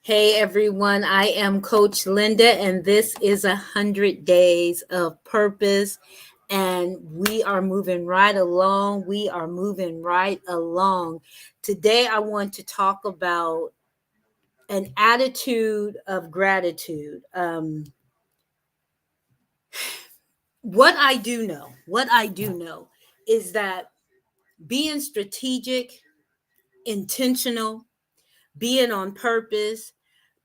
Hey everyone, I am Coach Linda, and this is 100 days of purpose. And we are moving right along. We are moving right along. Today, I want to talk about an attitude of gratitude. What I do know is that being strategic, intentional, being on purpose,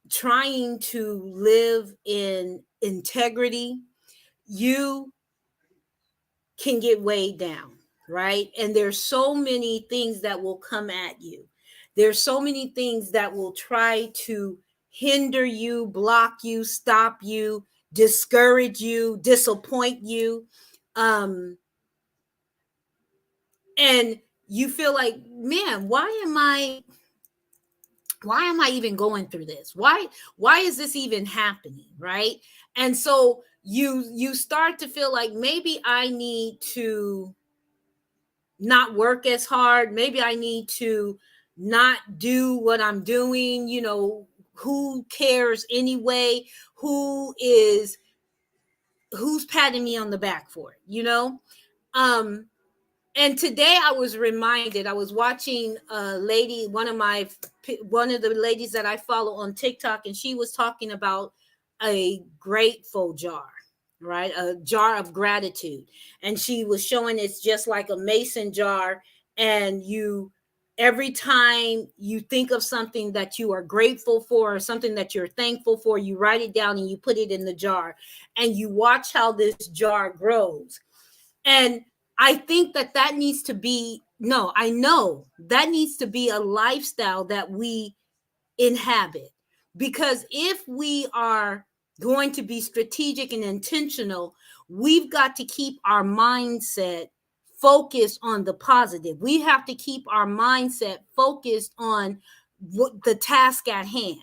trying to live in integrity, you can get weighed down, right? And there's so many things that will come at you. There's so many things that will try to hinder you, block you, stop you, discourage you, disappoint you. Um, and you feel like, man, why am I even going through this? Why is this even happening, right? And so you start to feel like maybe I need to not work as hard. Maybe I need to not do what I'm doing. Who cares anyway? Who's patting me on the back for it? Um and today I was reminded, I was watching a lady, one of the ladies that I follow on TikTok, and she was talking about a grateful jar, right? A jar of gratitude. And she was showing it's just like a mason jar. And every time you think of something that you are grateful for or something that you're thankful for, you write it down and you put it in the jar, and you watch how this jar grows. And I think that needs to be, no, I know that needs to be a lifestyle that we inhabit. Because if we are going to be strategic and intentional, we've got to keep our mindset focused on the positive. We have to keep our mindset focused on what the task at hand.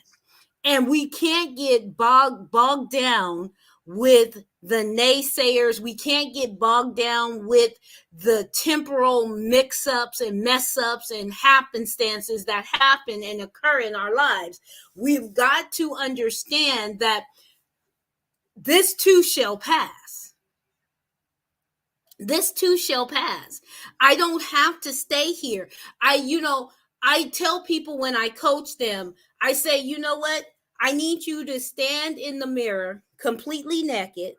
And we can't get bogged down with the naysayers. We can't get bogged down with the temporal mix-ups and mess-ups and happenstances that happen and occur in our lives. We've got to understand that this too shall pass. This too shall pass. I don't have to stay here. I tell people when I coach them, I say, you know what? I need you to stand in the mirror completely naked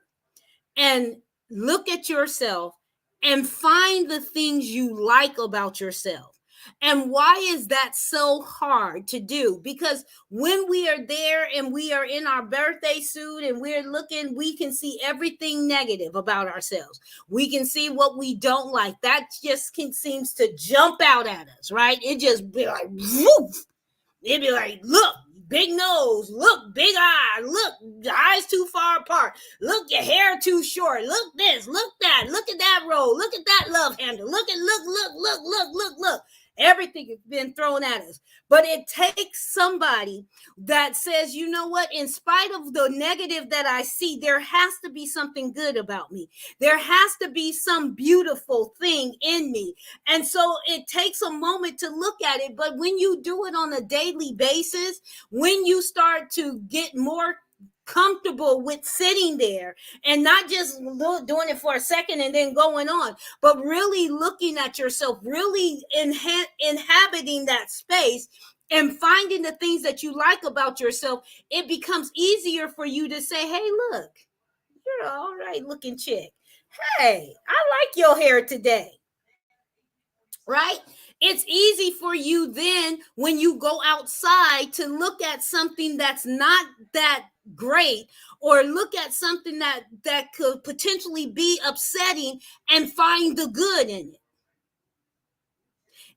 and look at yourself and find the things you like about yourself. And why is that so hard to do? Because when we are there and we are in our birthday suit and we're looking, we can see everything negative about ourselves. We can see what we don't like. That just seems to jump out at us, right? It just be like, woof. It'd be like, look, big nose, look, big eye, look, the eyes too far apart, look, your hair too short, look this, look that, look at that roll, look at that love handle, look. Everything has been thrown at us. But it takes somebody that says, you know what, in spite of the negative that I see, there has to be something good about me. There has to be some beautiful thing in me. And so it takes a moment to look at it. But when you do it on a daily basis, when you start to get more comfortable with sitting there and not just doing it for a second and then going on, but really looking at yourself, really inhabiting that space and finding the things that you like about yourself, it becomes easier for you to say, hey, look, you're an all right looking chick. Hey, I like your hair today. Right? It's easy for you then when you go outside to look at something that's not that great, or look at something that could potentially be upsetting and find the good in it.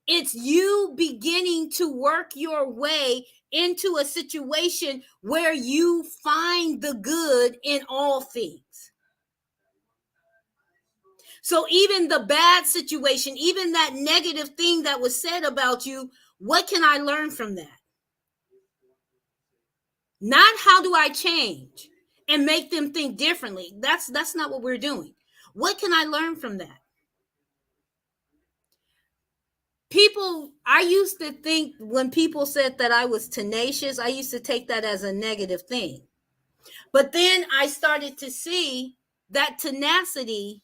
It's you beginning to work your way into a situation where you find the good in all things. So even the bad situation, even that negative thing that was said about you, what can I learn from that? Not how do I change and make them think differently. That's not what we're doing. What can I learn from that? People, I used to think when people said that I was tenacious, I used to take that as a negative thing. But then I started to see that tenacity,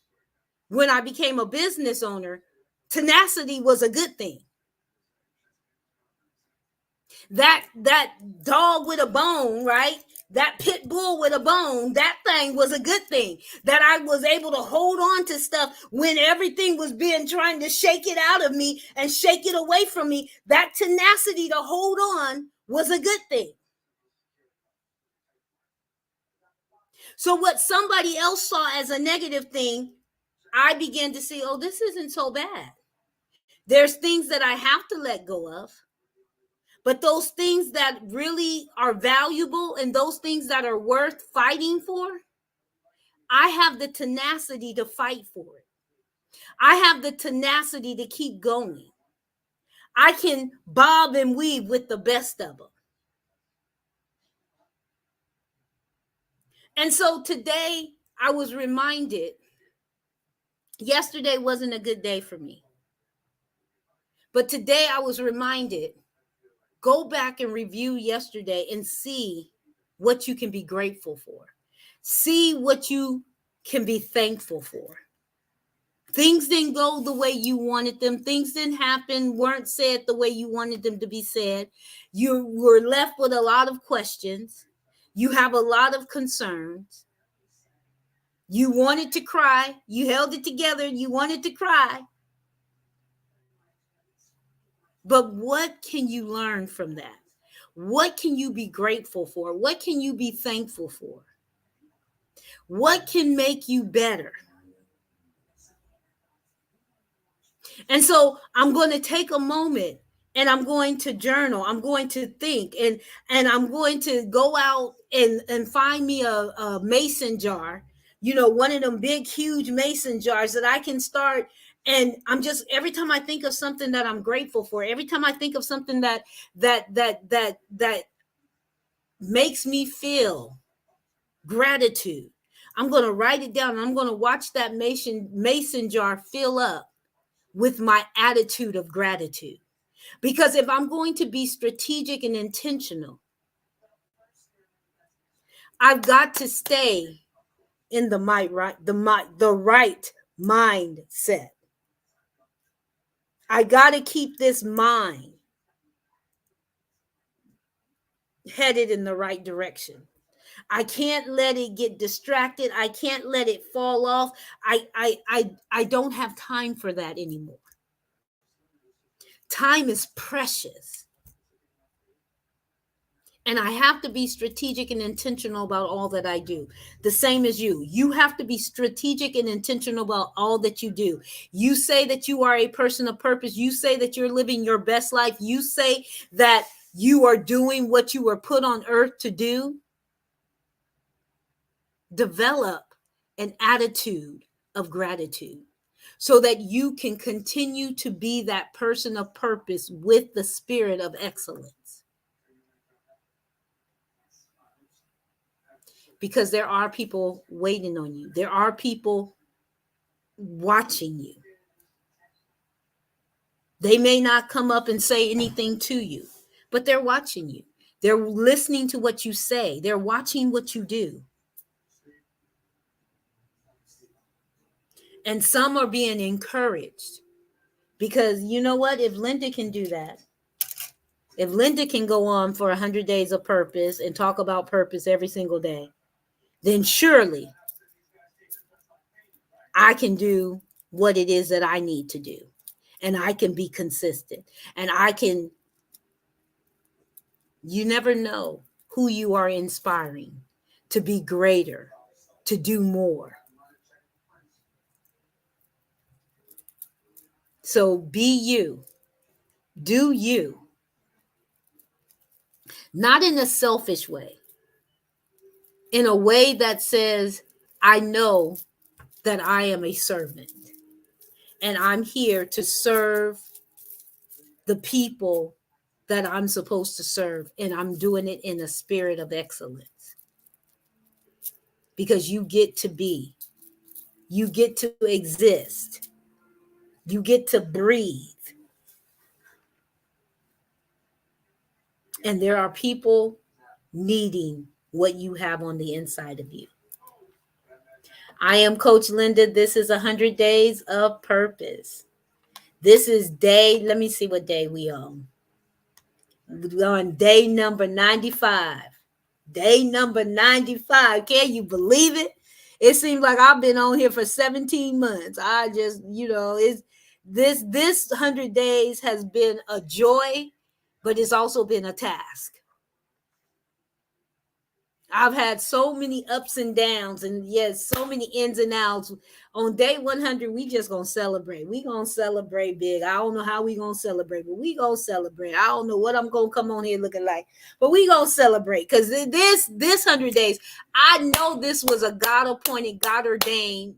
when I became a business owner, tenacity was a good thing. That dog with a bone, right? That pit bull with a bone, that thing was a good thing. That I was able to hold on to stuff when everything was being trying to shake it out of me and shake it away from me. That tenacity to hold on was a good thing. So what somebody else saw as a negative thing, I began to see, oh, this isn't so bad. There's things that I have to let go of. But those things that really are valuable and those things that are worth fighting for, I have the tenacity to fight for it. I have the tenacity to keep going. I can bob and weave with the best of them. And so today I was reminded, yesterday wasn't a good day for me. But today I was reminded, go back and review yesterday and see what you can be grateful for. See what you can be thankful for. Things didn't go the way you wanted them. Things didn't happen, weren't said the way you wanted them to be said. You were left with a lot of questions. You have a lot of concerns. You wanted to cry. You held it together. You wanted to cry. But what can you learn from that? What can you be grateful for? What can you be thankful for? What can make you better? And so I'm going to take a moment and I'm going to journal. I'm going to think, and I'm going to go out and find me a mason jar, one of them big, huge mason jars that I can start. And I'm just, every time I think of something that I'm grateful for, every time I think of something that makes me feel gratitude, I'm going to write it down. And I'm going to watch that mason jar fill up with my attitude of gratitude. Because if I'm going to be strategic and intentional, I've got to stay in the right mindset. I got to keep this mind headed in the right direction. I can't let it get distracted. I can't let it fall off. I don't have time for that anymore. Time is precious. And I have to be strategic and intentional about all that I do. The same as you. You have to be strategic and intentional about all that you do. You say that you are a person of purpose. You say that you're living your best life. You say that you are doing what you were put on earth to do. Develop an attitude of gratitude so that you can continue to be that person of purpose with the spirit of excellence. Because there are people waiting on you. There are people watching you. They may not come up and say anything to you, but they're watching you. They're listening to what you say. They're watching what you do. And some are being encouraged because you know what? If Linda can do that, if Linda can go on for 100 days of purpose and talk about purpose every single day, then surely I can do what it is that I need to do. And I can be consistent. And you never know who you are inspiring to be greater, to do more. So be you. Do you. Not in a selfish way. In a way that says, I know that I am a servant. And I'm here to serve the people that I'm supposed to serve. And I'm doing it in a spirit of excellence. Because you get to be. You get to exist. You get to breathe. And there are people needing what you have on the inside of you. I am Coach Linda. This is 100 Days of Purpose. This is let me see what day we on. We're on day number 95. Day number 95. Can you believe it? It seems like I've been on here for 17 months. I just, it's this 100 days has been a joy, but it's also been a task. I've had so many ups and downs, and yes, so many ins and outs. On day 100, we just gonna celebrate. We gonna celebrate big. I don't know how we gonna celebrate, but we gonna celebrate. I don't know what I'm gonna come on here looking like, but we gonna celebrate because this 100 days, I know this was a God appointed, God ordained,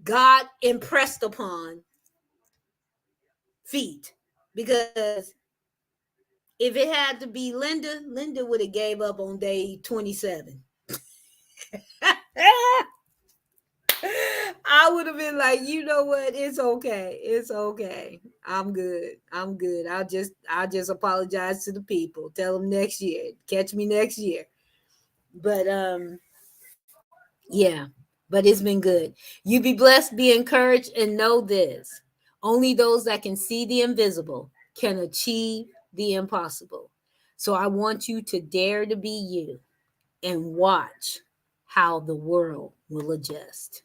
God impressed upon feat. Because if it had to be Linda would have gave up on day 27. I would have been like, you know what? It's okay. It's okay. I'm good. I'm good. I'll just apologize to the people. Tell them next year. Catch me next year. But yeah. But it's been good. You be blessed, be encouraged, and know this. Only those that can see the invisible can achieve the impossible. So I want you to dare to be you and watch how the world will adjust.